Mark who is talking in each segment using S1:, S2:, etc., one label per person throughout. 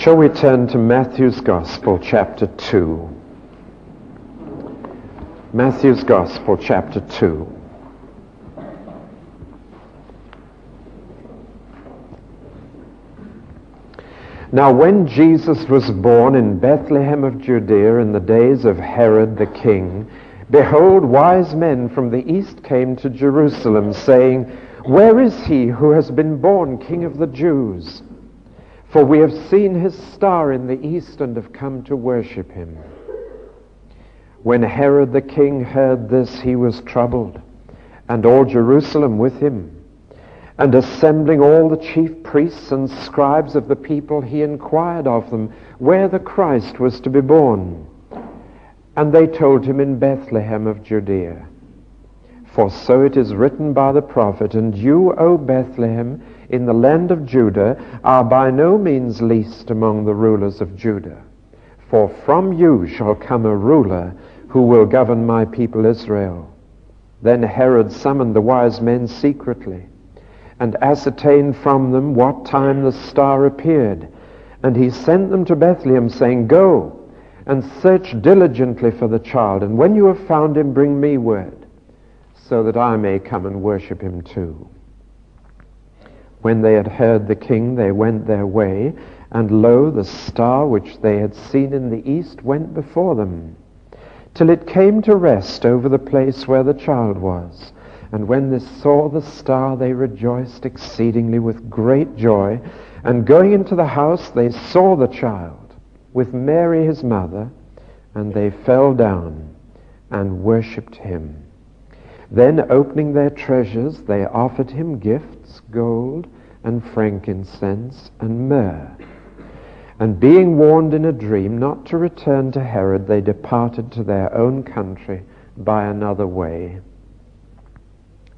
S1: Shall we turn to Matthew's Gospel, chapter 2? Matthew's Gospel, chapter 2. Now when Jesus was born in Bethlehem of Judea in the days of Herod the king, behold, wise men from the east came to Jerusalem, saying, Where is he who has been born King of the Jews? For we have seen his star in the east and have come to worship him. When Herod the king heard this, he was troubled, and all Jerusalem with him. And assembling all the chief priests and scribes of the people, he inquired of them where the Christ was to be born. And they told him, In Bethlehem of Judea. For so it is written by the prophet, And you, O Bethlehem, in the land of Judah, are by no means least among the rulers of Judah. For from you shall come a ruler who will govern my people Israel. Then Herod summoned the wise men secretly, and ascertained from them what time the star appeared. And he sent them to Bethlehem, saying, Go and search diligently for the child, and when you have found him, bring me word, so that I may come and worship him too. When they had heard the king, they went their way, and lo, the star which they had seen in the east went before them, till it came to rest over the place where the child was. And when they saw the star, they rejoiced exceedingly with great joy. And going into the house, they saw the child with Mary his mother, and they fell down and worshipped him. Then, opening their treasures, they offered him gifts, gold and frankincense and myrrh. And being warned in a dream not to return to Herod, they departed to their own country by another way.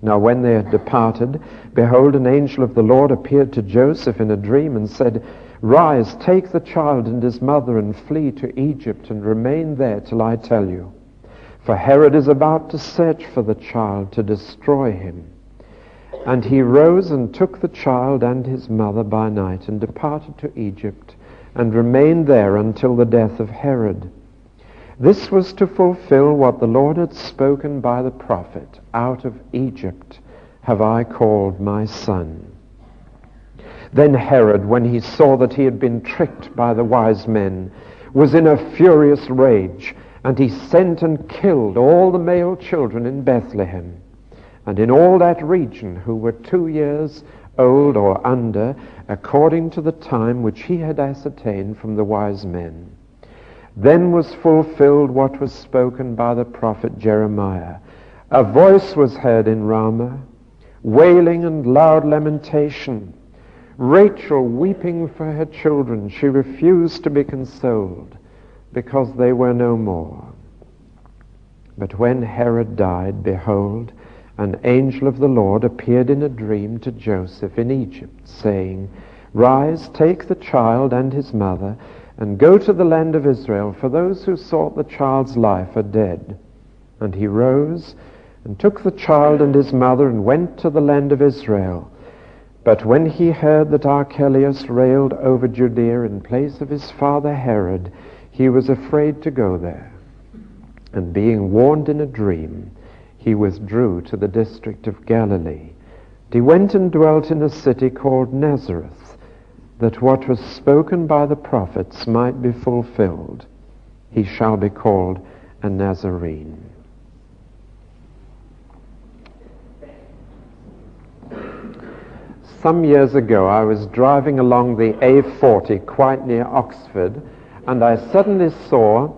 S1: Now when they had departed, behold, an angel of the Lord appeared to Joseph in a dream and said, Rise, take the child and his mother and flee to Egypt and remain there till I tell you. For Herod is about to search for the child to destroy him. And he rose and took the child and his mother by night and departed to Egypt and remained there until the death of Herod. This was to fulfill what the Lord had spoken by the prophet, Out of Egypt have I called my son. Then Herod, when he saw that he had been tricked by the wise men, was in a furious rage, and he sent and killed all the male children in Bethlehem, and in all that region who were 2 years old or under, according to the time which he had ascertained from the wise men. Then was fulfilled what was spoken by the prophet Jeremiah. A voice was heard in Ramah, wailing and loud lamentation, Rachel weeping for her children. She refused to be consoled, because they were no more. But when Herod died, behold, an angel of the Lord appeared in a dream to Joseph in Egypt, saying, Rise, take the child and his mother, and go to the land of Israel, for those who sought the child's life are dead. And he rose and took the child and his mother and went to the land of Israel. But when he heard that Archelaus reigned over Judea in place of his father Herod, he was afraid to go there. And being warned in a dream, he withdrew to the district of Galilee. He went and dwelt in a city called Nazareth, that what was spoken by the prophets might be fulfilled. He shall be called a Nazarene. Some years ago, I was driving along the A40 quite near Oxford, and I suddenly saw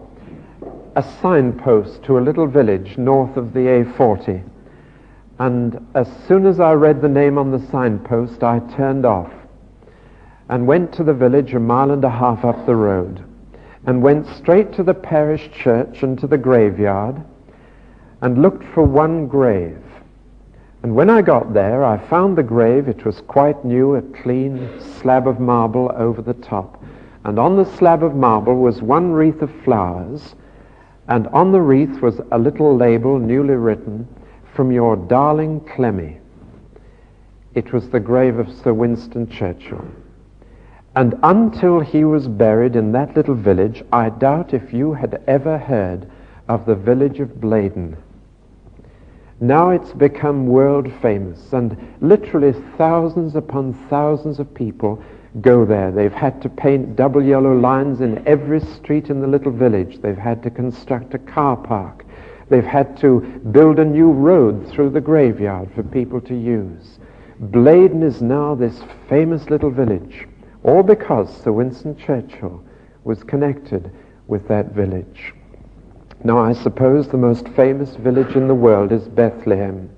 S1: a signpost to a little village north of the A40. And as soon as I read the name on the signpost, I turned off and went to the village 1.5 miles up the road, and went straight to the parish church and to the graveyard and looked for one grave. And when I got there, I found the grave. It was quite new, a clean slab of marble over the top. And on the slab of marble was one wreath of flowers, and on the wreath was a little label newly written, From your darling Clemmy. It was the grave of Sir Winston Churchill. And until he was buried in that little village, I doubt if you had ever heard of the village of Bethlehem. Now it's become world famous, and literally thousands upon thousands of people go there. They've had to paint double yellow lines in every street in the little village. They've had to construct a car park. They've had to build a new road through the graveyard for people to use. Bethlehem is now this famous little village, all because Sir Winston Churchill was connected with that village. Now, I suppose the most famous village in the world is Bethlehem.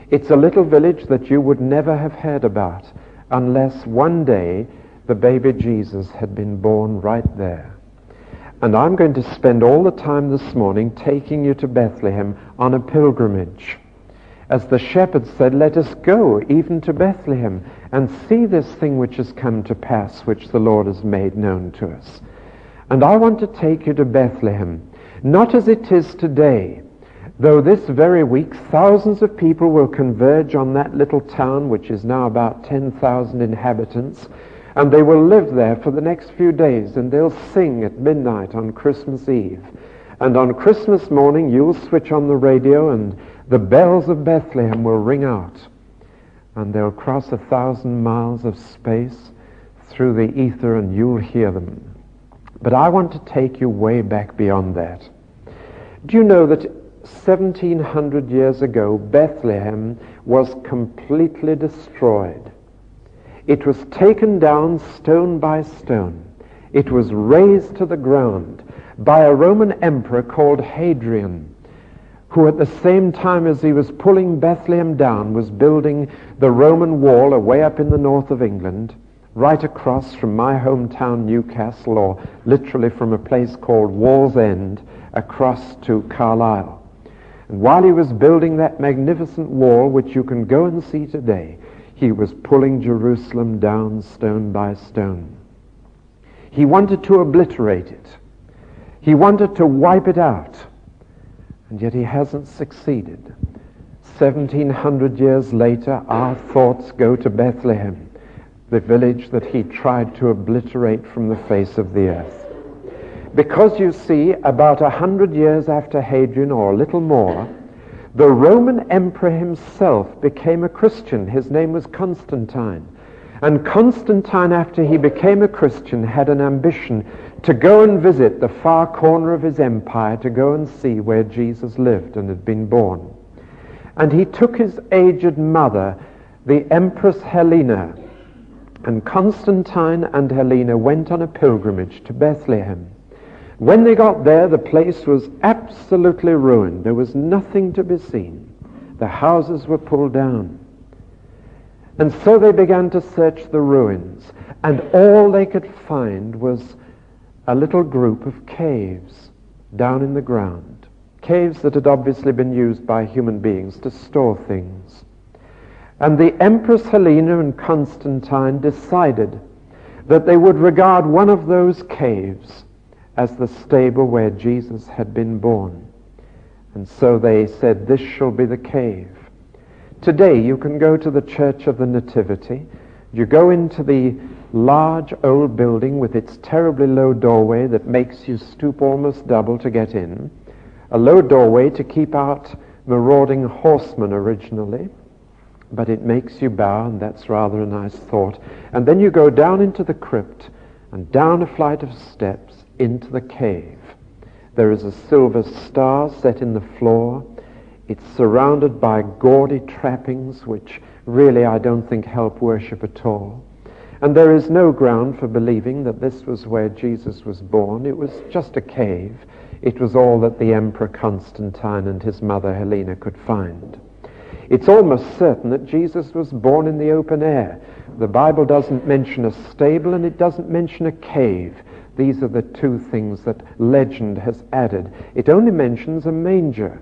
S1: It's a little village that you would never have heard about unless one day the baby Jesus had been born right there. And I'm going to spend all the time this morning taking you to Bethlehem on a pilgrimage. As the shepherds said, let us go even to Bethlehem and see this thing which has come to pass, which the Lord has made known to us. And I want to take you to Bethlehem, not as it is today, though this very week thousands of people will converge on that little town, which is now about 10,000 inhabitants, and they will live there for the next few days, and they'll sing at midnight on Christmas Eve. And on Christmas morning you'll switch on the radio and the bells of Bethlehem will ring out, and they'll cross 1,000 miles of space through the ether, and you'll hear them. But I want to take you way back beyond that. Do you know that 1,700 years ago, Bethlehem was completely destroyed? It was taken down stone by stone. It was razed to the ground by a Roman emperor called Hadrian, who at the same time as he was pulling Bethlehem down was building the Roman wall away up in the north of England, right across from my hometown Newcastle, or literally from a place called Wallsend across to Carlisle. And while he was building that magnificent wall, which you can go and see today, he was pulling Jerusalem down stone by stone. He wanted to obliterate it. He wanted to wipe it out. And yet he hasn't succeeded. 1,700 years later, our thoughts go to Bethlehem, the village that he tried to obliterate from the face of the earth. Because you see, about 100 years after Hadrian, or a little more, the Roman emperor himself became a Christian. His name was Constantine. And Constantine, after he became a Christian, had an ambition to go and visit the far corner of his empire, to go and see where Jesus lived and had been born. And he took his aged mother, the Empress Helena, and Constantine and Helena went on a pilgrimage to Bethlehem. When they got there, the place was absolutely ruined. There was nothing to be seen. The houses were pulled down. And so they began to search the ruins, and all they could find was a little group of caves down in the ground. Caves that had obviously been used by human beings to store things. And the Empress Helena and Constantine decided that they would regard one of those caves as the stable where Jesus had been born. And so they said, this shall be the cave. Today you can go to the Church of the Nativity. You go into the large old building with its terribly low doorway that makes you stoop almost double to get in. A low doorway to keep out marauding horsemen originally, but it makes you bow, and that's rather a nice thought. And then you go down into the crypt and down a flight of steps into the cave. There is a silver star set in the floor. It's surrounded by gaudy trappings, which really I don't think help worship at all. And there is no ground for believing that this was where Jesus was born. It was just a cave. It was all that the Emperor Constantine and his mother Helena could find. It's almost certain that Jesus was born in the open air. The Bible doesn't mention a stable, and it doesn't mention a cave. These are the two things that legend has added. It only mentions a manger.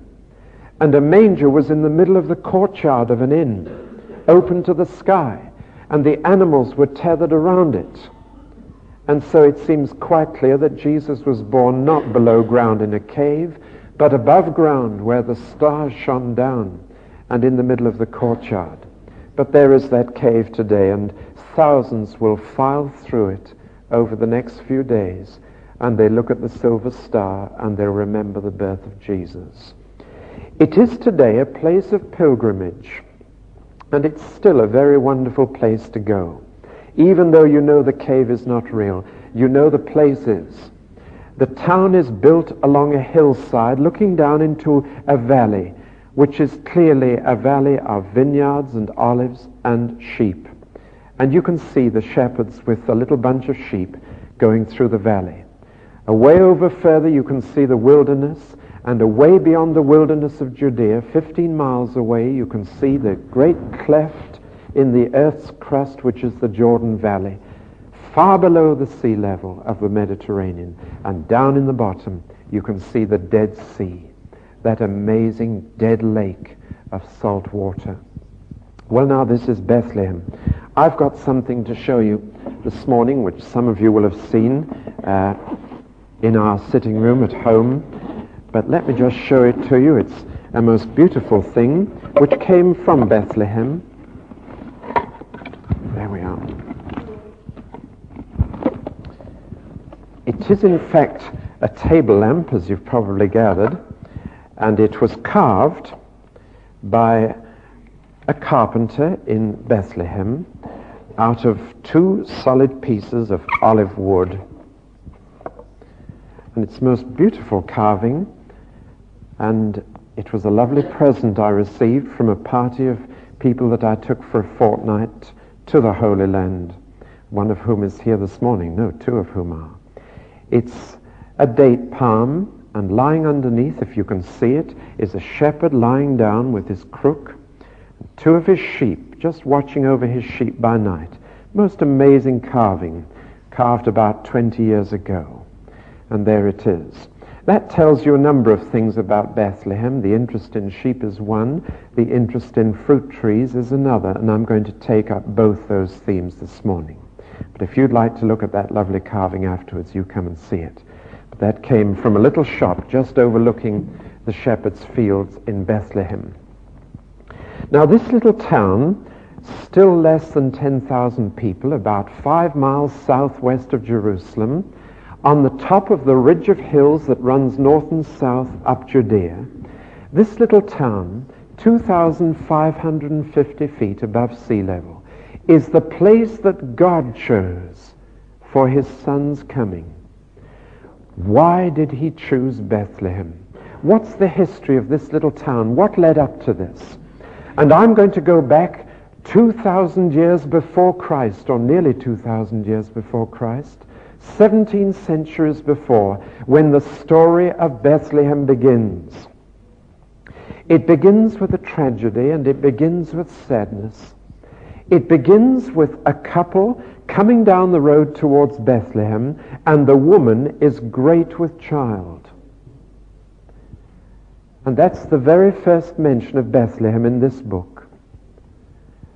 S1: And a manger was in the middle of the courtyard of an inn, open to the sky, and the animals were tethered around it. And so it seems quite clear that Jesus was born not below ground in a cave, but above ground where the stars shone down, and in the middle of the courtyard. But there is that cave today, and thousands will file through it over the next few days, and they look at the silver star and they'll remember the birth of Jesus. It is today a place of pilgrimage, and it's still a very wonderful place to go. Even though you know the cave is not real, you know the place is. The town is built along a hillside looking down into a valley, which is clearly a valley of vineyards and olives and sheep. And you can see the shepherds with a little bunch of sheep going through the valley. Away over further you can see the wilderness, and away beyond the wilderness of Judea, 15 miles away, you can see the great cleft in the earth's crust, which is the Jordan Valley, far below the sea level of the Mediterranean. And down in the bottom, you can see the Dead Sea, that amazing dead lake of salt water. Well, now this is Bethlehem. I've got something to show you this morning, which some of you will have seen in our sitting room at home. But let me just show it to you. It's a most beautiful thing, which came from Bethlehem. There we are. It is in fact a table lamp, as you've probably gathered, and it was carved by a carpenter in Bethlehem out of 2 solid pieces of olive wood. And it's most beautiful carving, and it was a lovely present I received from a party of people that I took for a fortnight to the Holy Land, one of whom is here this morning. No, 2 of whom are. It's a date palm, and lying underneath, if you can see it, is a shepherd lying down with his crook, and 2 of his sheep, just watching over his sheep by night. Most amazing carving, carved about 20 years ago. And there it is. That tells you a number of things about Bethlehem. The interest in sheep is one, the interest in fruit trees is another, and I'm going to take up both those themes this morning. But if you'd like to look at that lovely carving afterwards, you come and see it. But that came from a little shop just overlooking the shepherd's fields in Bethlehem. Now this little town, still less than 10,000 people, about 5 miles southwest of Jerusalem, on the top of the ridge of hills that runs north and south up Judea. This little town, 2,550 feet above sea level, is the place that God chose for his son's coming. Why did he choose Bethlehem? What's the history of this little town? What led up to this? And I'm going to go back 2,000 years before Christ, or nearly 2,000 years before Christ, 17 centuries before, when the story of Bethlehem begins. It begins with a tragedy, and it begins with sadness. It begins with a couple coming down the road towards Bethlehem, and the woman is great with child. And that's the very first mention of Bethlehem in this book,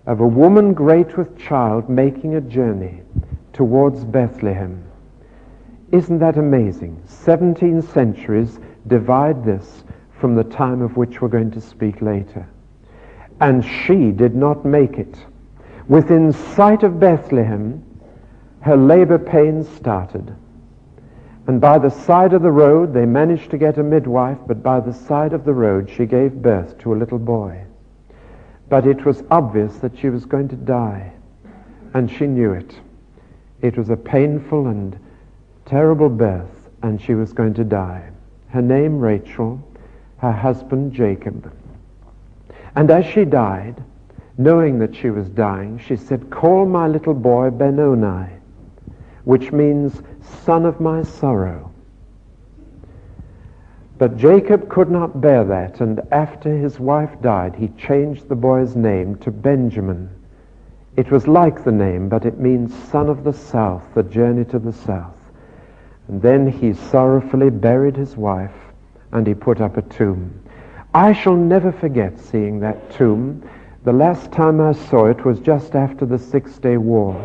S1: of a woman great with child making a journey towards Bethlehem. Isn't that amazing? 17 centuries divide this from the time of which we're going to speak later. And she did not make it. Within sight of Bethlehem, her labor pains started. And by the side of the road, they managed to get a midwife, but by the side of the road, she gave birth to a little boy. But it was obvious that she was going to die, and she knew it. It was a painful and terrible birth, and she was going to die. Her name Rachel, her husband Jacob. And as she died, knowing that she was dying, she said, "Call my little boy Benoni," which means son of my sorrow. But Jacob could not bear that, and after his wife died, he changed the boy's name to Benjamin. It was like the name, but it means son of the south, the journey to the south. And then he sorrowfully buried his wife, and he put up a tomb. I shall never forget seeing that tomb. The last time I saw it was just after the 6-Day War.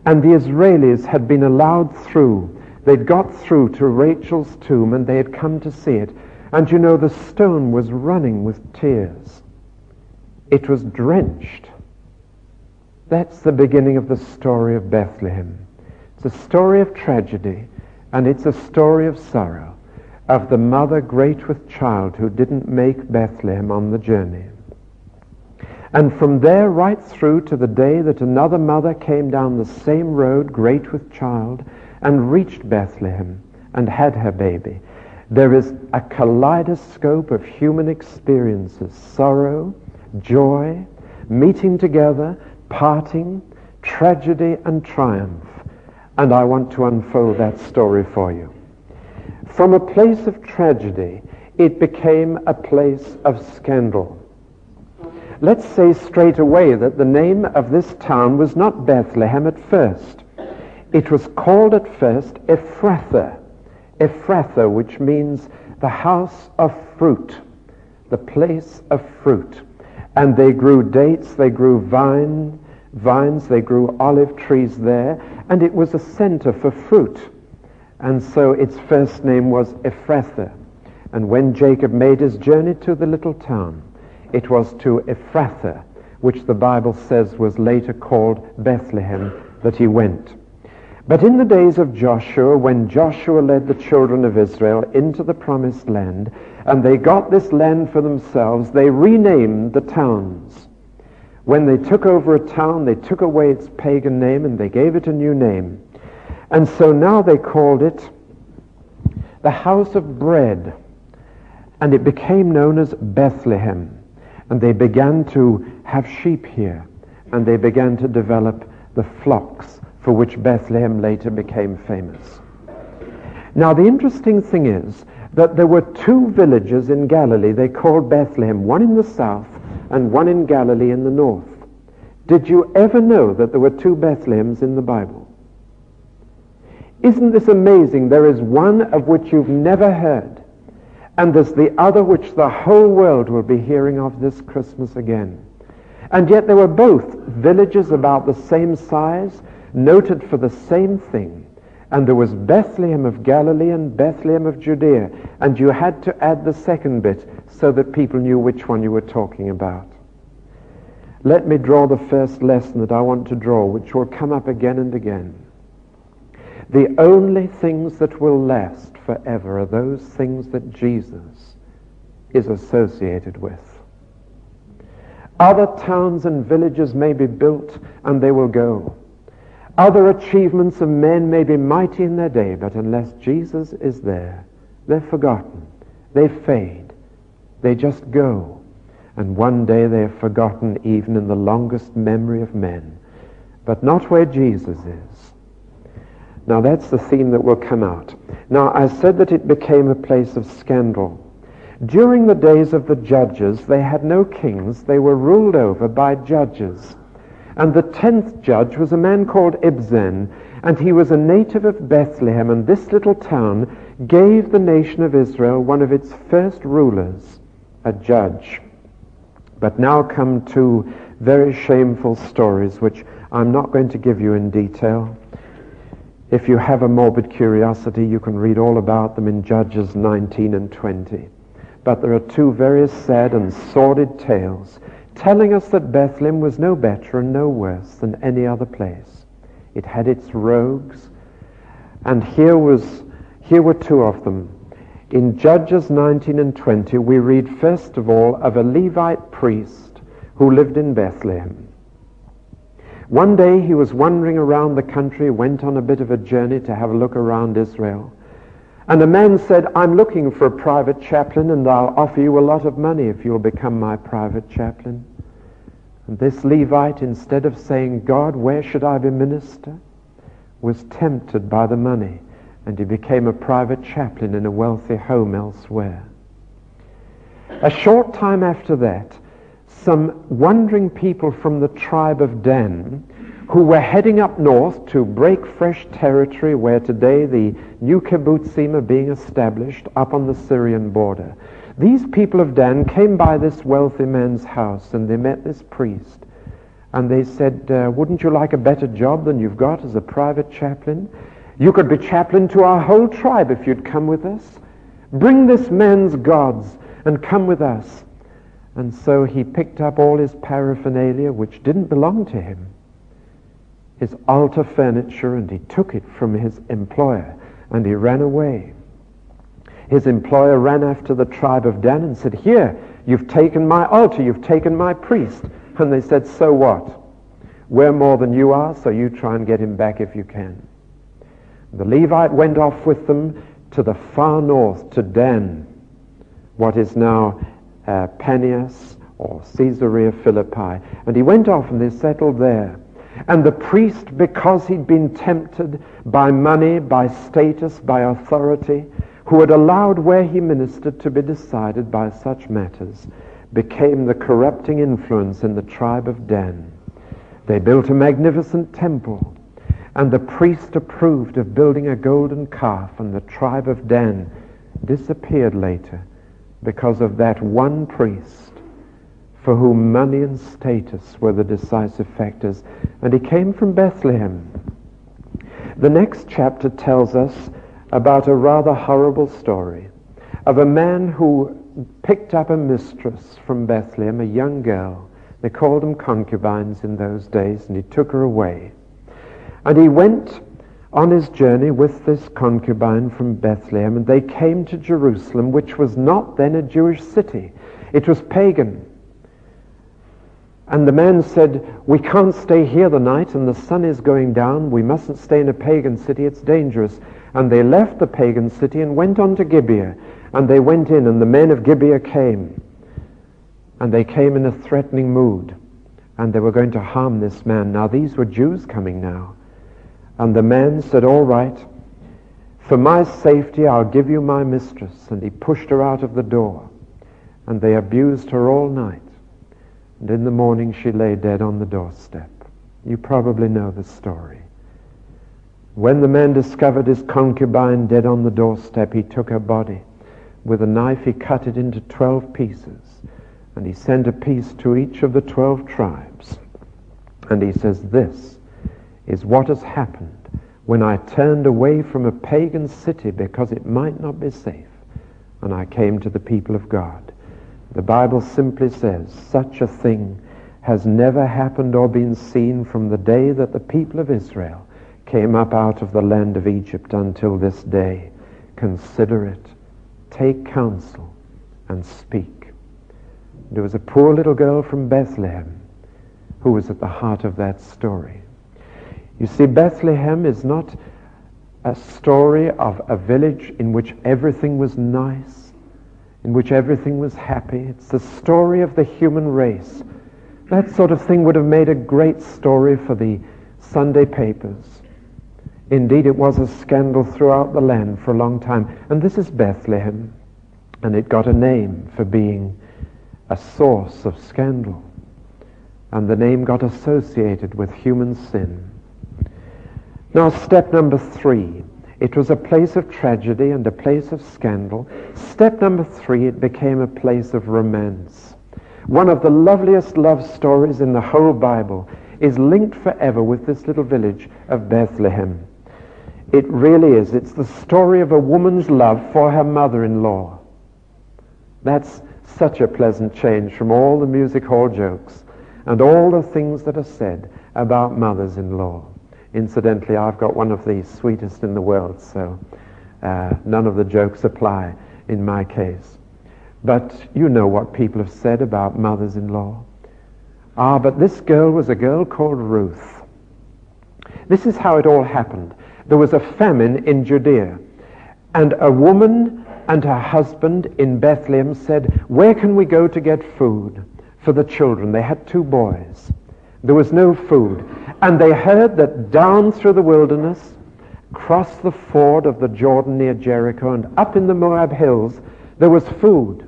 S1: And the Israelis had been allowed through. They'd got through to Rachel's tomb, and they had come to see it. And you know, the stone was running with tears. It was drenched That's the beginning of the story of Bethlehem. It's a story of tragedy, and it's a story of sorrow, of the mother great with child who didn't make Bethlehem on the journey. And from there right through to the day that another mother came down the same road, great with child, and reached Bethlehem and had her baby, there is a kaleidoscope of human experiences: sorrow, joy, meeting together, parting, tragedy and triumph. And I want to unfold that story for you. From a place of tragedy, it became a place of scandal. Let's say straight away that the name of this town was not Bethlehem at first. It was called at first Ephrathah. Ephrathah, which means the house of fruit, the place of fruit. And they grew dates, they grew vines, they grew olive trees there, and it was a center for fruit. And so its first name was Ephrathah. And when Jacob made his journey to the little town, it was to Ephrathah, which the Bible says was later called Bethlehem, that he went. But in the days of Joshua, when Joshua led the children of Israel into the promised land, and they got this land for themselves, they renamed the towns. When they took over a town, they took away its pagan name and they gave it a new name. And so now they called it the house of bread, and it became known as Bethlehem. And they began to have sheep here, and they began to develop the flocks for which Bethlehem later became famous. Now the interesting thing is that there were two villages in Galilee they called Bethlehem, one in the south and one in Galilee in the north. Did you ever know that there were two Bethlehems in the Bible? Isn't this amazing? There is one of which you've never heard, and there's the other which the whole world will be hearing of this Christmas again. And yet they were both villages about the same size, noted for the same thing. And there was Bethlehem of Galilee and Bethlehem of Judea. And you had to add the second bit so that people knew which one you were talking about. Let me draw the first lesson that I want to draw, which will come up again and again. The only things that will last forever are those things that Jesus is associated with. Other towns and villages may be built and they will go. Other achievements of men may be mighty in their day, but unless Jesus is there, they're forgotten. They fade. They just go. And one day they are forgotten even in the longest memory of men. But not where Jesus is. Now that's the theme that will come out. Now I said that it became a place of scandal. During the days of the judges, they had no kings. They were ruled over by judges. And the 10th judge was a man called Ibzan, and he was a native of Bethlehem, and this little town gave the nation of Israel one of its first rulers, a judge. But now come two very shameful stories, which I'm not going to give you in detail. If you have a morbid curiosity, you can read all about them in Judges 19 and 20. But there are two very sad and sordid tales telling us that Bethlehem was no better and no worse than any other place. It had its rogues, and here were two of them. In Judges 19 and 20, we read first of all of a Levite priest who lived in Bethlehem. One day he was wandering around the country, went on a bit of a journey to have a look around Israel. And a man said, "I'm looking for a private chaplain, and I'll offer you a lot of money if you'll become my private chaplain." And this Levite, instead of saying, "God, where should I be minister?" was tempted by the money, and he became a private chaplain in a wealthy home elsewhere. A short time after that, some wandering people from the tribe of Dan, who were heading up north to break fresh territory where today the new kibbutzim are being established up on the Syrian border. These people of Dan came by this wealthy man's house, and they met this priest. And they said, "Wouldn't you like a better job than you've got as a private chaplain? You could be chaplain to our whole tribe if you'd come with us. Bring this man's gods and come with us." And so he picked up all his paraphernalia, which didn't belong to him. his altar furniture, and he took it from his employer, and he ran away. His employer ran after the tribe of Dan and said, "Here, you've taken my altar, you've taken my priest." And they said, "So what? We're more than you are, so you try and get him back if you can." The Levite went off with them to the far north, to Dan, what is now Panias or Caesarea Philippi. And he went off and they settled there. And the priest, because he'd been tempted by money, by status, by authority, who had allowed where he ministered to be decided by such matters, became the corrupting influence in the tribe of Dan. They built a magnificent temple, and the priest approved of building a golden calf, and the tribe of Dan disappeared later because of that one priest for whom money and status were the decisive factors. And he came from Bethlehem. The next chapter tells us about a rather horrible story of a man who picked up a mistress from Bethlehem, a young girl. They called them concubines in those days, and he took her away. And he went on his journey with this concubine from Bethlehem, and they came to Jerusalem, which was not then a Jewish city. It was pagan. And the man said, "We can't stay here the night, and the sun is going down. We mustn't stay in a pagan city. It's dangerous." And they left the pagan city and went on to Gibeah. And they went in, and the men of Gibeah came. And they came in a threatening mood. And they were going to harm this man. Now, these were Jews coming now. And the man said, "All right, for my safety, I'll give you my mistress." And he pushed her out of the door. And they abused her all night. And in the morning, she lay dead on the doorstep. You probably know the story. When the man discovered his concubine dead on the doorstep, he took her body. With a knife, he cut it into 12 pieces. And he sent a piece to each of the 12 tribes. And he says, "This is what has happened when I turned away from a pagan city because it might not be safe, and I came to the people of God." The Bible simply says, such a thing has never happened or been seen from the day that the people of Israel came up out of the land of Egypt until this day. Consider it, take counsel, and speak. There was a poor little girl from Bethlehem who was at the heart of that story. You see, Bethlehem is not a story of a village in which everything was nice, in which everything was happy. It's the story of the human race. That sort of thing would have made a great story for the Sunday papers. Indeed, it was a scandal throughout the land for a long time. And this is Bethlehem, and it got a name for being a source of scandal. And the name got associated with human sin. Now, step number 3. It was a place of tragedy and a place of scandal. Step number 3, it became a place of romance. One of the loveliest love stories in the whole Bible is linked forever with this little village of Bethlehem. It really is. It's the story of a woman's love for her mother-in-law. That's such a pleasant change from all the music hall jokes and all the things that are said about mothers-in-law. Incidentally, I've got one of the sweetest in the world, so none of the jokes apply in my case. But you know what people have said about mothers-in-law. But this girl was a girl called Ruth. This is how it all happened. There was a famine in Judea, and a woman and her husband in Bethlehem said, "Where can we go to get food for the children?" They had 2 boys. There was no food. And they heard that down through the wilderness, across the ford of the Jordan near Jericho, and up in the Moab hills, there was food.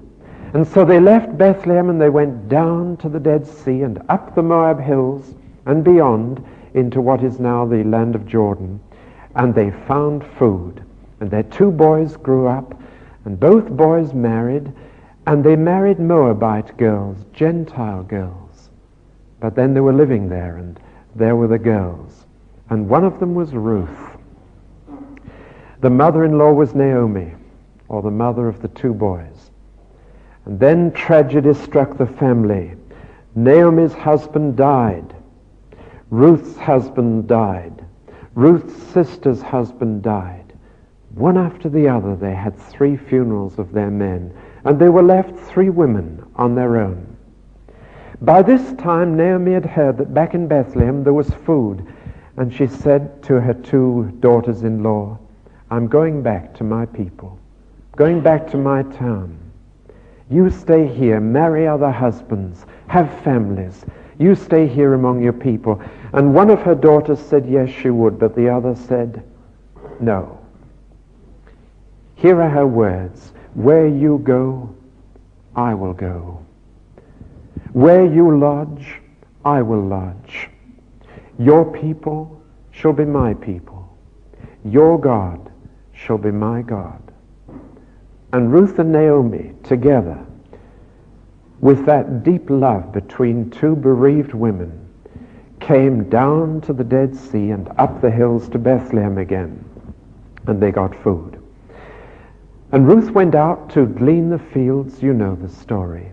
S1: And so they left Bethlehem and they went down to the Dead Sea and up the Moab hills and beyond into what is now the land of Jordan. And they found food. And their 2 boys grew up, and both boys married, and they married Moabite girls, Gentile girls. But then they were living there, and there were the girls. And one of them was Ruth. The mother-in-law was Naomi, or the mother of the 2 boys. And then tragedy struck the family. Naomi's husband died. Ruth's husband died. Ruth's sister's husband died. One after the other, they had 3 funerals of their men, and they were left 3 women on their own. By this time, Naomi had heard that back in Bethlehem there was food, and she said to her 2 daughters-in-law, I'm going back to my people, going back to my town. You stay here, marry other husbands, have families. You stay here among your people. And one of her daughters said yes, she would, but the other said no. Here are her words. Where you go, I will go. Where you lodge, I will lodge. Your people shall be my people. Your God shall be my God. And Ruth and Naomi together, with that deep love between 2 bereaved women, came down to the Dead Sea and up the hills to Bethlehem again, and they got food. And Ruth went out to glean the fields, you know the story,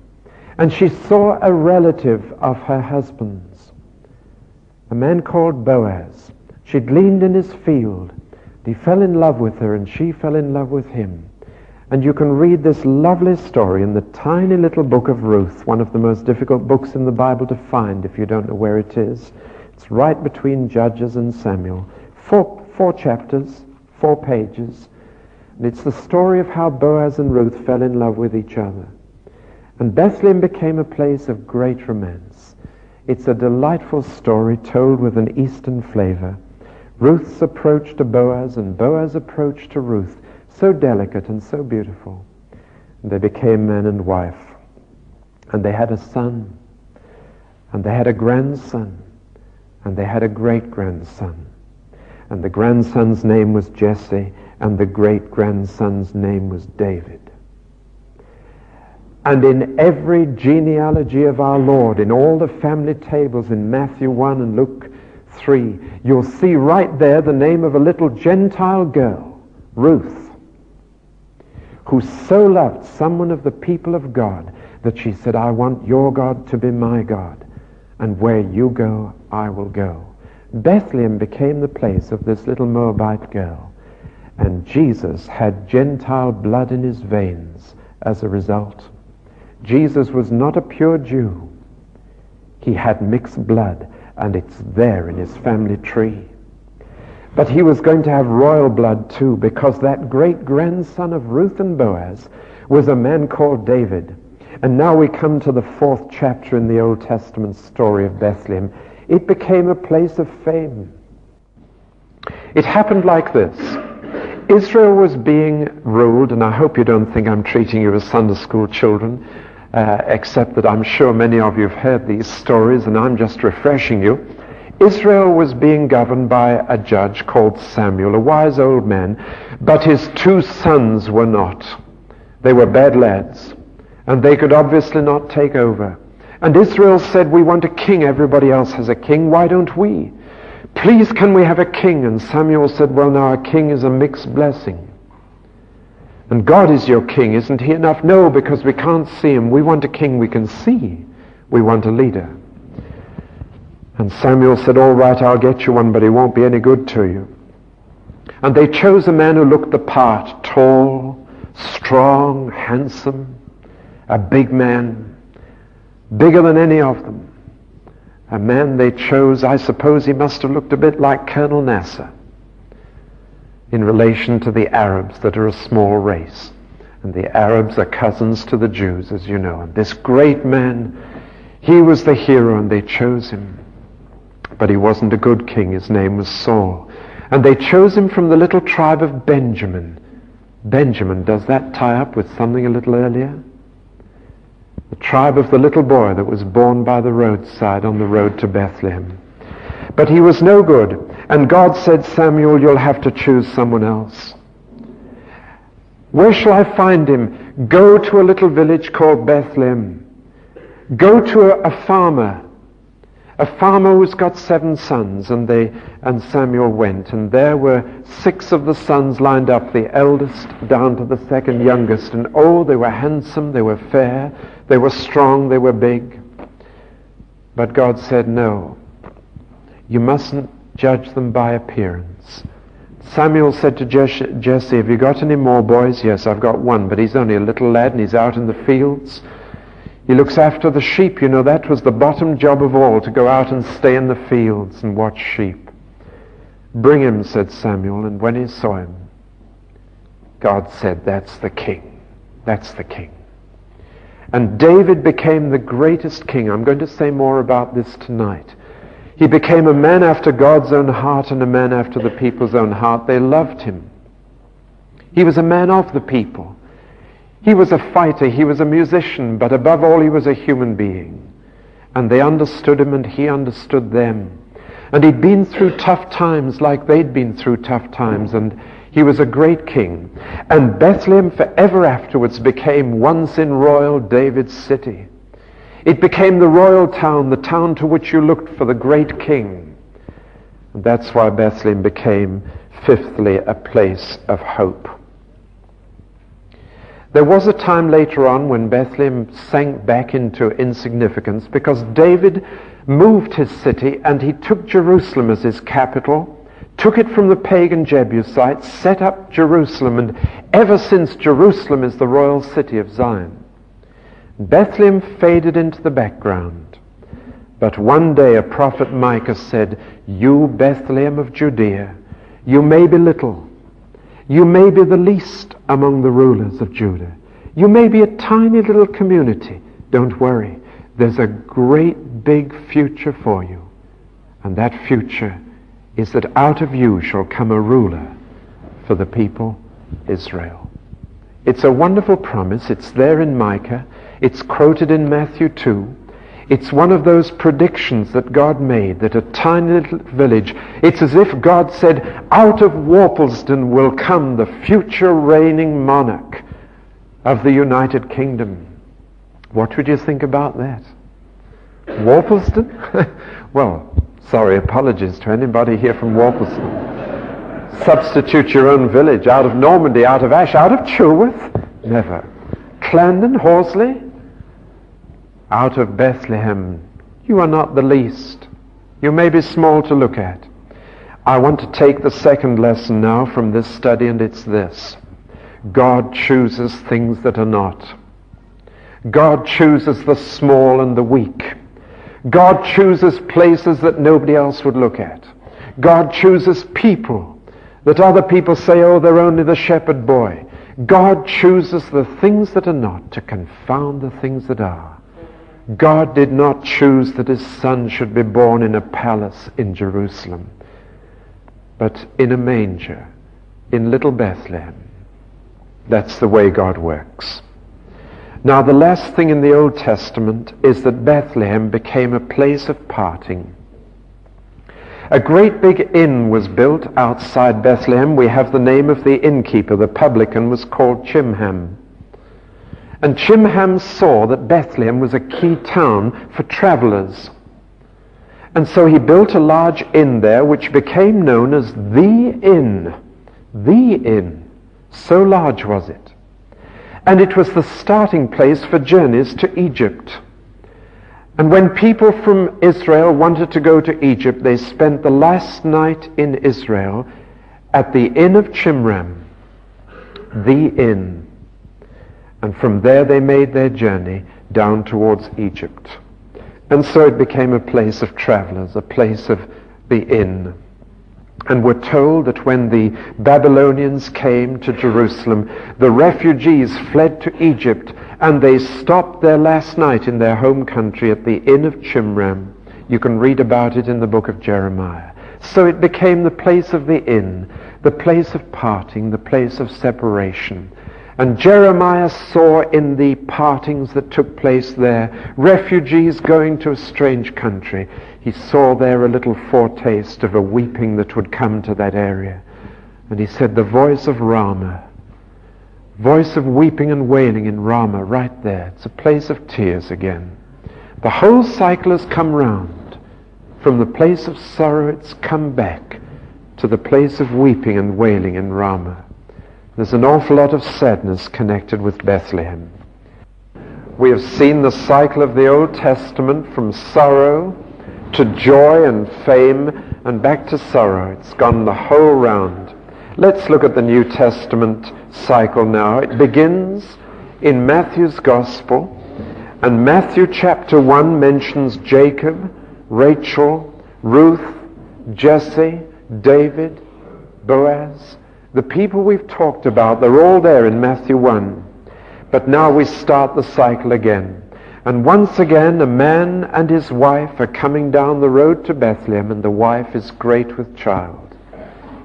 S1: and she saw a relative of her husband's, a man called Boaz. She gleaned in his field. He fell in love with her, and she fell in love with him. And you can read this lovely story in the tiny little book of Ruth, one of the most difficult books in the Bible to find if you don't know where it is. It's right between Judges and Samuel. Four chapters, 4 pages. And it's the story of how Boaz and Ruth fell in love with each other. And Bethlehem became a place of great romance. It's a delightful story told with an Eastern flavor. Ruth's approach to Boaz and Boaz approach to Ruth. So delicate and so beautiful. And they became man and wife. And they had a son. And they had a grandson. And they had a great-grandson. And the grandson's name was Jesse. And the great-grandson's name was David. And in every genealogy of our Lord, in all the family tables in Matthew 1 and Luke 3, you'll see right there the name of a little Gentile girl, Ruth, who so loved someone of the people of God that she said, I want your God to be my God, and where you go, I will go. Bethlehem became the place of this little Moabite girl, and Jesus had Gentile blood in his veins as a result. Jesus was not a pure Jew. He had mixed blood, and it's there in his family tree. But he was going to have royal blood too, because that great-grandson of Ruth and Boaz was a man called David. And now we come to the 4th chapter in the Old Testament story of Bethlehem. It became a place of fame. It happened like this. Israel was being ruled, and I hope you don't think I'm treating you as Sunday school children, except that I'm sure many of you have heard these stories, and I'm just refreshing you. Israel was being governed by a judge called Samuel, a wise old man, but his 2 sons were not. They were bad lads, and they could obviously not take over. And Israel said, we want a king. Everybody else has a king. Why don't we? Please, can we have a king? And Samuel said, well, now a king is a mixed blessing. And God is your king, isn't he enough? No, because we can't see him. We want a king we can see. We want a leader. And Samuel said, all right, I'll get you one, but he won't be any good to you. And they chose a man who looked the part, tall, strong, handsome, a big man, bigger than any of them. A man they chose, I suppose he must have looked a bit like Colonel Nasser in relation to the Arabs that are a small race. And the Arabs are cousins to the Jews, as you know. And this great man, he was the hero, and they chose him. But he wasn't a good king. His name was Saul. And they chose him from the little tribe of Benjamin. Benjamin, does that tie up with something a little earlier? The tribe of the little boy that was born by the roadside on the road to Bethlehem. But he was no good. And God said, Samuel, you'll have to choose someone else. Where shall I find him? Go to a little village called Bethlehem. Go to a farmer who's got 7 sons. And Samuel went, and there were 6 of the sons lined up, the eldest down to the 2nd youngest. And oh, they were handsome, they were fair, they were strong, they were big. But God said, no, You mustn't judge them by appearance. Samuel said to Jesse, have you got any more boys? Yes, I've got one, but he's only a little lad and he's out in the fields. He looks after the sheep. You know, that was the bottom job of all, to go out and stay in the fields and watch sheep. Bring him, said Samuel, and when he saw him, God said, that's the king. That's the king. And David became the greatest king. I'm going to say more about this tonight. He became a man after God's own heart and a man after the people's own heart. They loved him. He was a man of the people. He was a fighter, he was a musician, but above all he was a human being. And they understood him and he understood them. And he'd been through tough times like they'd been through tough times, and he was a great king. And Bethlehem forever afterwards became once in royal David's city. It became the royal town, the town to which you looked for the great king. And that's why Bethlehem became, fifthly, a place of hope. There was a time later on when Bethlehem sank back into insignificance because David moved his city and he took Jerusalem as his capital, took it from the pagan Jebusites, set up Jerusalem, and ever since Jerusalem is the royal city of Zion. Bethlehem faded into the background. But one day a prophet Micah said, you Bethlehem of Judea, you may be little. You may be the least among the rulers of Judah. You may be a tiny little community. Don't worry. There's a great big future for you. And that future is that out of you shall come a ruler for the people Israel. It's a wonderful promise. It's there in Micah. It's quoted in Matthew 2. It's one of those predictions that God made, that a tiny little village, it's as if God said, out of Worplesdon will come the future reigning monarch of the United Kingdom. What would you think about that? Worplesdon? Well, sorry, apologies to anybody here from Worplesdon. Substitute your own village, out of Normandy, out of Ash, out of Chilworth? Never. Clarendon, Horsley? Out of Bethlehem. You are not the least. You may be small to look at. I want to take the second lesson now from this study, and it's this. God chooses things that are not. God chooses the small and the weak. God chooses places that nobody else would look at. God chooses people that other people say, oh, they're only the shepherd boy. God chooses the things that are not to confound the things that are. God did not choose that his son should be born in a palace in Jerusalem, but in a manger, in little Bethlehem. That's the way God works. Now, the last thing in the Old Testament is that Bethlehem became a place of parting. A great big inn was built outside Bethlehem. We have the name of the innkeeper. The publican was called Chimham. And Chimham saw that Bethlehem was a key town for travelers. And so he built a large inn there, which became known as the Inn. The Inn. So large was it. And it was the starting place for journeys to Egypt. And when people from Israel wanted to go to Egypt, they spent the last night in Israel at the Inn of Chimham. The Inn. And from there they made their journey down towards Egypt. And so it became a place of travelers, a place of the inn. And we're told that when the Babylonians came to Jerusalem, the refugees fled to Egypt, and they stopped their last night in their home country at the Inn of Chimham. You can read about it in the book of Jeremiah. So it became the place of the inn, the place of parting, the place of separation. And Jeremiah saw in the partings that took place there, refugees going to a strange country. He saw there a little foretaste of a weeping that would come to that area. And he said, the voice of Ramah, voice of weeping and wailing in Ramah, right there. It's a place of tears again. The whole cycle has come round. From the place of sorrow, it's come back to the place of weeping and wailing in Ramah. There's an awful lot of sadness connected with Bethlehem. We have seen the cycle of the Old Testament from sorrow to joy and fame and back to sorrow. It's gone the whole round. Let's look at the New Testament cycle now. It begins in Matthew's Gospel, and Matthew chapter 1 mentions Jacob, Rachel, Ruth, Jesse, David, Boaz. The people we've talked about, they're all there in Matthew 1. But now we start the cycle again. And once again, a man and his wife are coming down the road to Bethlehem, and the wife is great with child.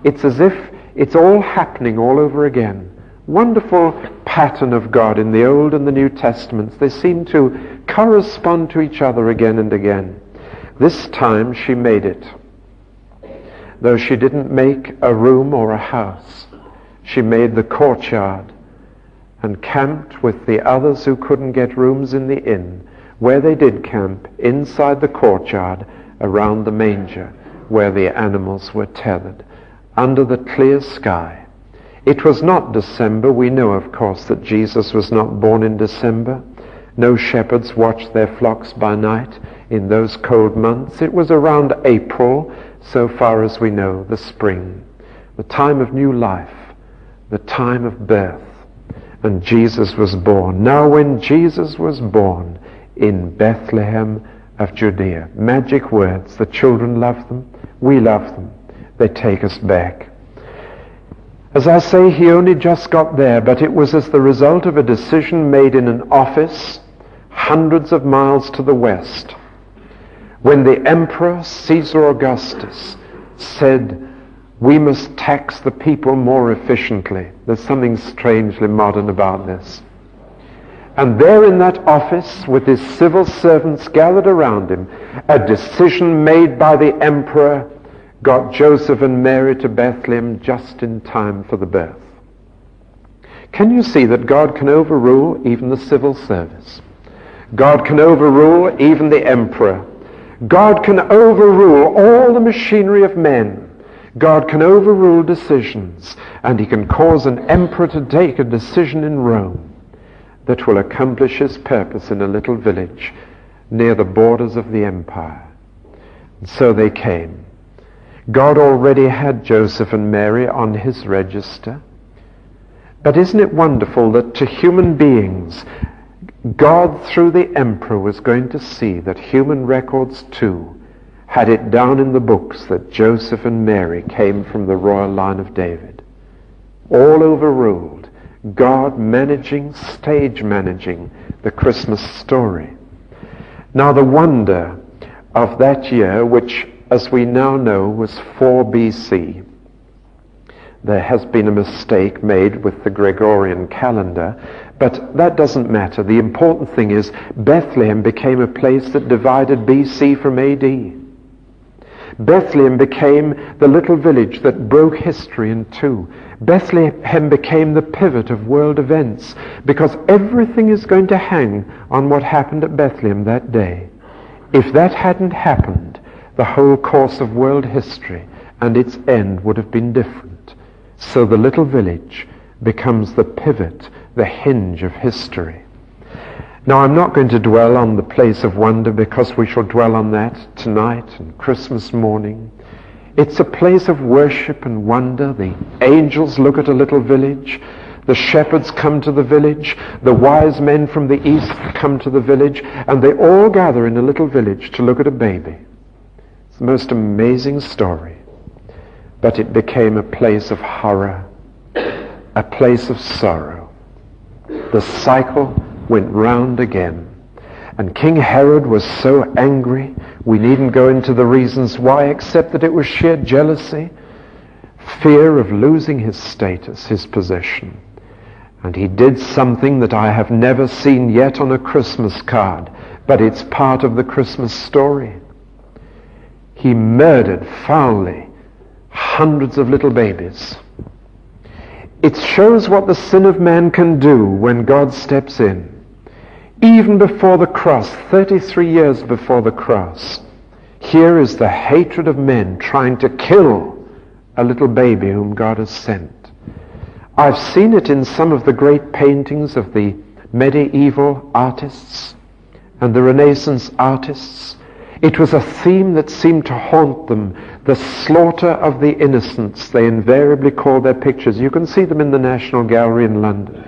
S1: It's as if it's all happening all over again. Wonderful pattern of God in the Old and the New Testaments. They seem to correspond to each other again and again. This time she made it. Though she didn't make a room or a house, she made the courtyard and camped with the others who couldn't get rooms in the inn, where they did camp, inside the courtyard, around the manger, where the animals were tethered, under the clear sky. It was not December. We know, of course, that Jesus was not born in December. No shepherds watched their flocks by night in those cold months. It was around April, so far as we know, the spring, the time of new life, the time of birth. And Jesus was born. Now when Jesus was born in Bethlehem of Judea, magic words, the children love them, we love them, they take us back. As I say, he only just got there, but it was as the result of a decision made in an office hundreds of miles to the west, when the Emperor Caesar Augustus said, we must tax the people more efficiently. There's something strangely modern about this. And there in that office, with his civil servants gathered around him, a decision made by the emperor got Joseph and Mary to Bethlehem just in time for the birth. Can you see that God can overrule even the civil service? God can overrule even the emperor. God can overrule all the machinery of men. God can overrule decisions, and he can cause an emperor to take a decision in Rome that will accomplish his purpose in a little village near the borders of the empire. And so they came. God already had Joseph and Mary on his register. But isn't it wonderful that to human beings, God through the emperor was going to see that human records too had it down in the books that Joseph and Mary came from the royal line of David. All overruled. God stage managing the Christmas story. Now the wonder of that year, which as we now know was 4 BC, there has been a mistake made with the Gregorian calendar, but that doesn't matter. The important thing is Bethlehem became a place that divided BC from AD. Bethlehem became the little village that broke history in two. Bethlehem became the pivot of world events, because everything is going to hang on what happened at Bethlehem that day. If that hadn't happened, the whole course of world history and its end would have been different. So the little village becomes the pivot, the hinge of history. Now, I'm not going to dwell on the place of wonder, because we shall dwell on that tonight and Christmas morning. It's a place of worship and wonder. The angels look at a little village. The shepherds come to the village. The wise men from the east come to the village. And they all gather in a little village to look at a baby. It's the most amazing story. But it became a place of horror, a place of sorrow. The cycle went round again. And King Herod was so angry. We needn't go into the reasons why, except that it was sheer jealousy, fear of losing his status, his position. And he did something that I have never seen yet on a Christmas card, but it's part of the Christmas story. He murdered foully hundreds of little babies. It shows what the sin of man can do when God steps in. Even before the cross, 33 years before the cross, here is the hatred of men trying to kill a little baby whom God has sent. I've seen it in some of the great paintings of the medieval artists and the Renaissance artists. It was a theme that seemed to haunt them, the slaughter of the innocents. They invariably called their pictures. You can see them in the National Gallery in London.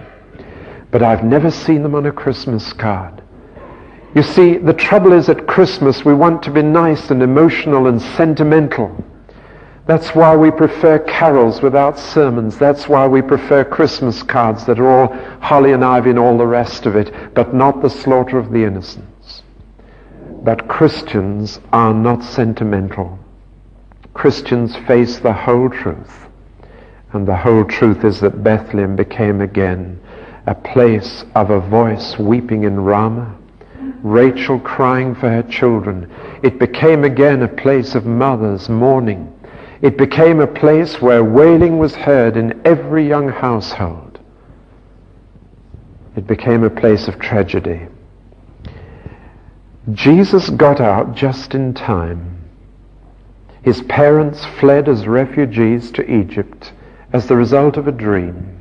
S1: But I've never seen them on a Christmas card. You see, the trouble is at Christmas we want to be nice and emotional and sentimental. That's why we prefer carols without sermons. That's why we prefer Christmas cards that are all holly and ivy and all the rest of it, but not the slaughter of the innocents. But Christians are not sentimental. Christians face the whole truth. And the whole truth is that Bethlehem became again a place of a voice weeping in Ramah, Rachel crying for her children. It became again a place of mothers mourning. It became a place where wailing was heard in every young household. It became a place of tragedy. Jesus got out just in time. His parents fled as refugees to Egypt as the result of a dream.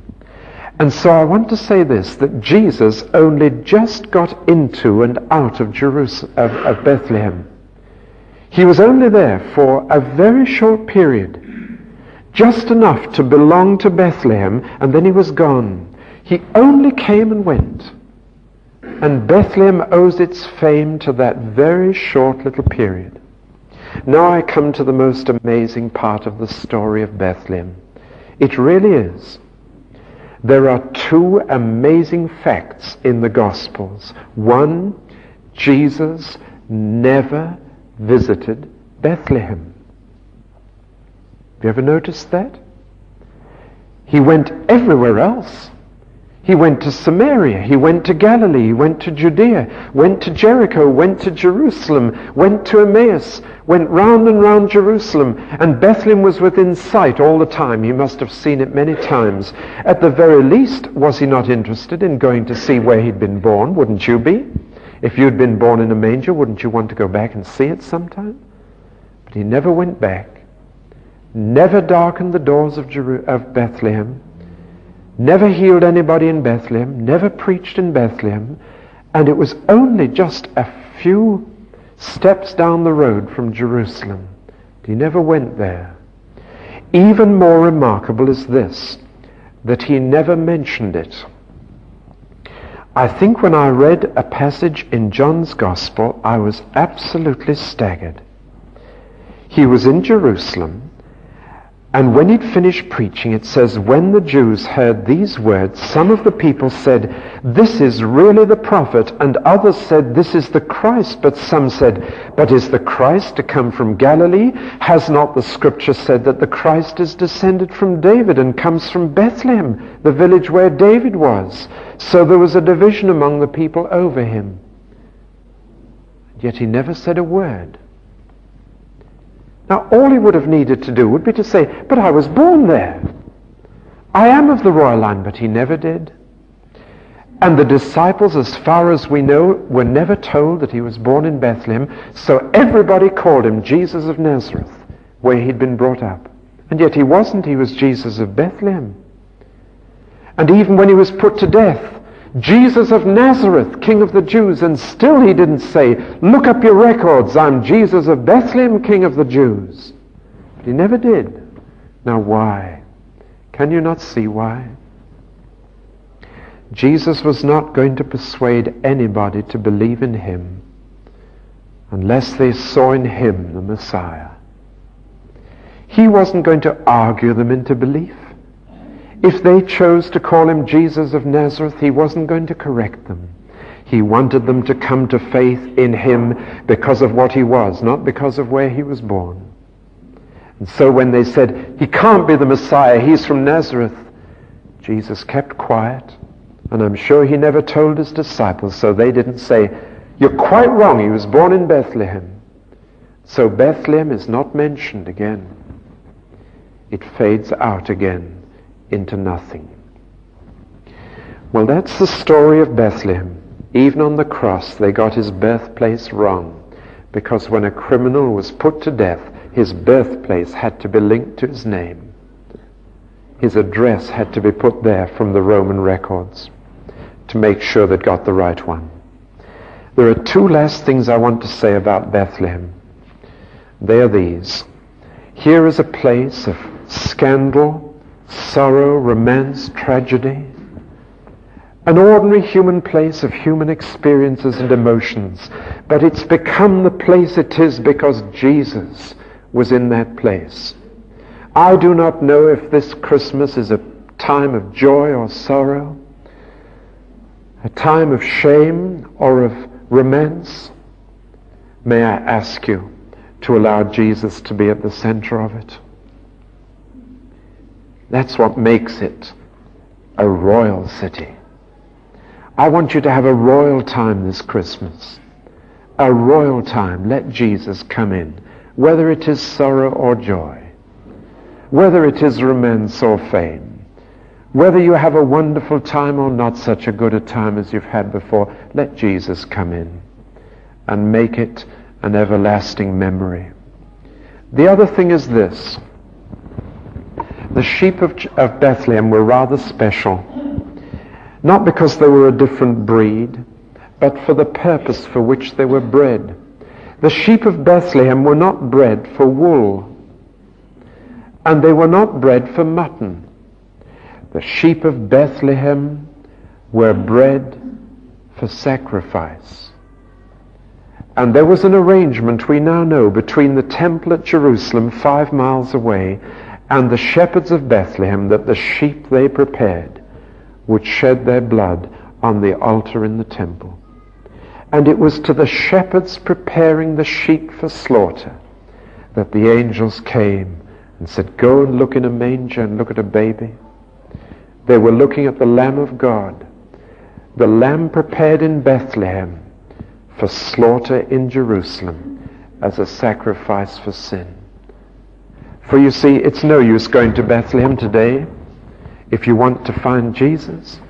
S1: And so I want to say this, that Jesus only just got into and out of of Bethlehem. He was only there for a very short period, just enough to belong to Bethlehem, and then he was gone. He only came and went. And Bethlehem owes its fame to that very short little period. Now I come to the most amazing part of the story of Bethlehem. It really is. There are two amazing facts in the Gospels. One, Jesus never visited Bethlehem. Have you ever noticed that? He went everywhere else. He went to Samaria, he went to Galilee, he went to Judea, went to Jericho, went to Jerusalem, went to Emmaus, went round and round Jerusalem, and Bethlehem was within sight all the time. He must have seen it many times. At the very least, was he not interested in going to see where he'd been born? Wouldn't you be? If you'd been born in a manger, wouldn't you want to go back and see it sometime? But he never went back, never darkened the doors of Bethlehem, never healed anybody in Bethlehem, never preached in Bethlehem, and it was only just a few steps down the road from Jerusalem. He never went there. Even more remarkable is this, that he never mentioned it. I think when I read a passage in John's Gospel, I was absolutely staggered. He was in Jerusalem, and when he'd finished preaching, it says, when the Jews heard these words, some of the people said, "This is really the prophet," and others said, "This is the Christ." But some said, "But is the Christ to come from Galilee? Has not the scripture said that the Christ is descended from David and comes from Bethlehem, the village where David was?" So there was a division among the people over him. Yet he never said a word. Now, all he would have needed to do would be to say, "But I was born there. I am of the royal line," but he never did. And the disciples, as far as we know, were never told that he was born in Bethlehem, so everybody called him Jesus of Nazareth, where he'd been brought up. And yet he wasn't, he was Jesus of Bethlehem. And even when he was put to death, Jesus of Nazareth, King of the Jews, and still he didn't say, "Look up your records, I'm Jesus of Bethlehem, King of the Jews." But he never did. Now why? Can you not see why? Jesus was not going to persuade anybody to believe in him unless they saw in him the Messiah. He wasn't going to argue them into belief. If they chose to call him Jesus of Nazareth, he wasn't going to correct them. He wanted them to come to faith in him because of what he was, not because of where he was born. And so when they said, "He can't be the Messiah, he's from Nazareth," Jesus kept quiet, and I'm sure he never told his disciples, so they didn't say, "You're quite wrong, he was born in Bethlehem." So Bethlehem is not mentioned again. It fades out again into nothing. Well, that's the story of Bethlehem. Even on the cross, they got his birthplace wrong, because when a criminal was put to death, his birthplace had to be linked to his name. His address had to be put there from the Roman records to make sure they got the right one. There are two last things I want to say about Bethlehem. They are these. Here is a place of scandal, sorrow, romance, tragedy. An ordinary human place of human experiences and emotions. But it's become the place it is because Jesus was in that place. I do not know if this Christmas is a time of joy or sorrow, a time of shame or of romance. May I ask you to allow Jesus to be at the center of it? That's what makes it a royal city. I want you to have a royal time this Christmas. A royal time. Let Jesus come in, whether it is sorrow or joy, whether it is romance or fame, whether you have a wonderful time or not such a good a time as you've had before. Let Jesus come in and make it an everlasting memory. The other thing is this. The sheep of Bethlehem were rather special. Not because they were a different breed, but for the purpose for which they were bred. The sheep of Bethlehem were not bred for wool, and they were not bred for mutton. The sheep of Bethlehem were bred for sacrifice. And there was an arrangement, we now know, between the temple at Jerusalem, 5 miles away, and the shepherds of Bethlehem, that the sheep they prepared would shed their blood on the altar in the temple. And it was to the shepherds preparing the sheep for slaughter that the angels came and said, go and look in a manger and look at a baby. They were looking at the Lamb of God, the Lamb prepared in Bethlehem for slaughter in Jerusalem as a sacrifice for sin. For you see, it's no use going to Bethlehem today if you want to find Jesus.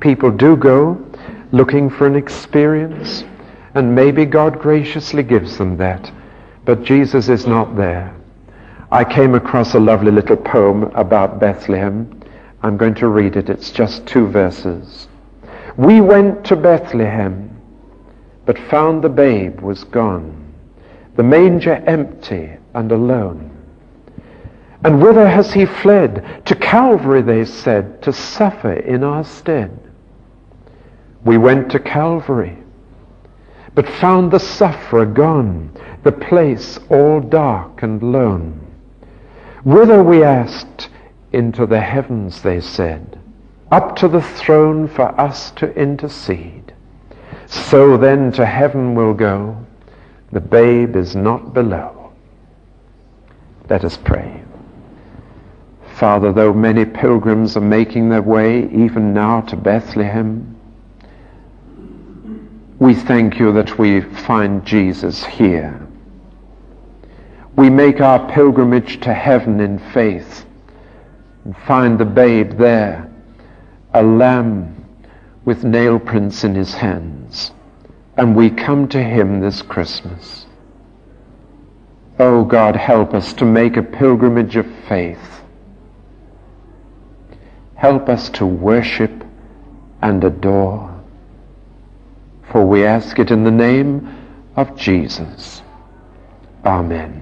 S1: People do go looking for an experience, and maybe God graciously gives them that, but Jesus is not there. I came across a lovely little poem about Bethlehem. I'm going to read it. It's just 2 verses. We went to Bethlehem, but found the babe was gone, the manger empty and alone. And whither has he fled? To Calvary, they said, to suffer in our stead. We went to Calvary, but found the sufferer gone, the place all dark and lone. Whither, we asked? Into the heavens, they said, up to the throne for us to intercede. So then to heaven we'll go, the babe is not below. Let us pray. Father, though many pilgrims are making their way even now to Bethlehem, we thank you that we find Jesus here. We make our pilgrimage to heaven in faith and find the babe there, a lamb with nail prints in his hands, and we come to him this Christmas. Oh God, help us to make a pilgrimage of faith. Help us to worship and adore, for we ask it in the name of Jesus. Amen.